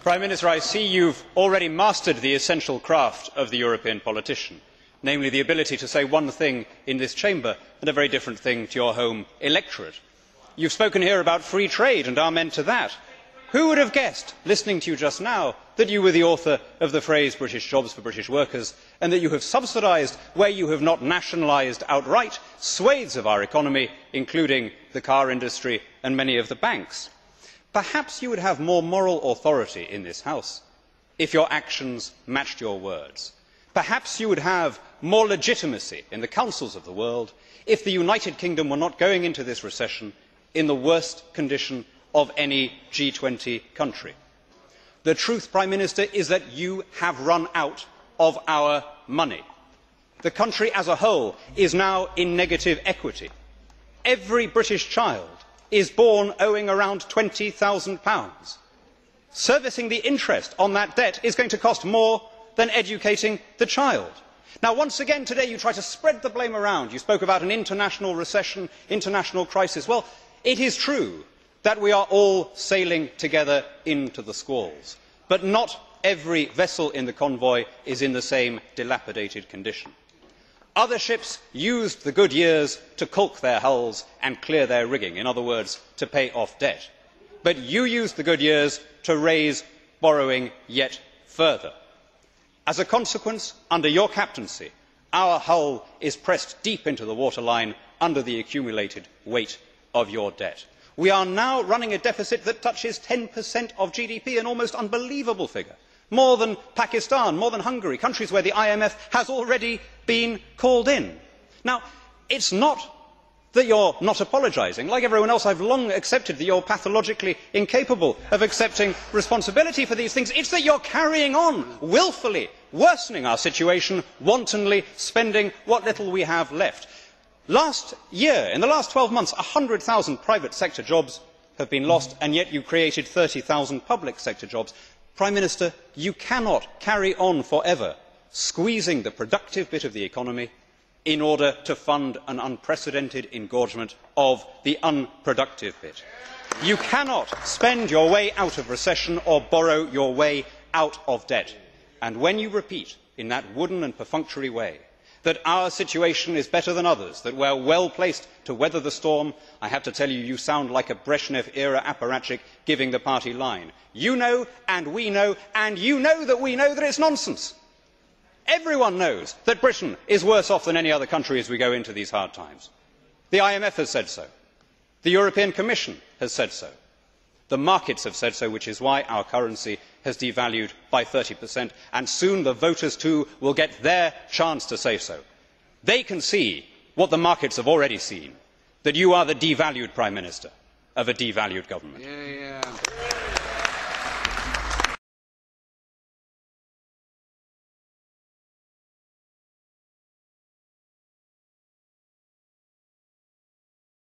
Prime Minister, I see you have already mastered the essential craft of the European politician, namely the ability to say one thing in this Chamber and a very different thing to your home electorate. You have spoken here about free trade and amen to that. Who would have guessed, listening to you just now, that you were the author of the phrase British jobs for British workers, and that you have subsidised, where you have not nationalised outright, swathes of our economy, including the car industry and many of the banks? Perhaps you would have more moral authority in this House if your actions matched your words. Perhaps you would have more legitimacy in the councils of the world if the United Kingdom were not going into this recession in the worst condition of any G20 country. The truth, Prime Minister, is that you have run out of our money. The country as a whole is now in negative equity. Every British child is born owing around £20,000. Servicing the interest on that debt is going to cost more than educating the child. Now, once again today you try to spread the blame around. You spoke about an international recession, international crisis. Well, it is true that we are all sailing together into the squalls, but not every vessel in the convoy is in the same dilapidated condition. Other ships used the good years to caulk their hulls and clear their rigging, in other words, to pay off debt. But you used the good years to raise borrowing yet further. As a consequence, under your captaincy, our hull is pressed deep into the waterline under the accumulated weight of your debt. We are now running a deficit that touches 10% of GDP, an almost unbelievable figure. More than Pakistan, more than Hungary, countries where the IMF has already been called in. Now, it is not that you are not apologising. Like everyone else, I have long accepted that you are pathologically incapable of accepting responsibility for these things. It is that you are carrying on, wilfully worsening our situation, wantonly spending what little we have left. Last year, in the last 12 months, 100,000 private sector jobs have been lost, and yet you created 30,000 public sector jobs. Prime Minister, you cannot carry on forever squeezing the productive bit of the economy in order to fund an unprecedented engorgement of the unproductive bit. You cannot spend your way out of recession or borrow your way out of debt. And when you repeat in that wooden and perfunctory way that our situation is better than others, that we are well placed to weather the storm, I have to tell you, you sound like a Brezhnev era apparatchik giving the party line. You know, and we know, and you know that we know that it is nonsense. Everyone knows that Britain is worse off than any other country as we go into these hard times. The IMF has said so. The European Commission has said so. The markets have said so, which is why our currency has devalued by 30%, and soon the voters too will get their chance to say so. They can see what the markets have already seen, that you are the devalued Prime Minister of a devalued government.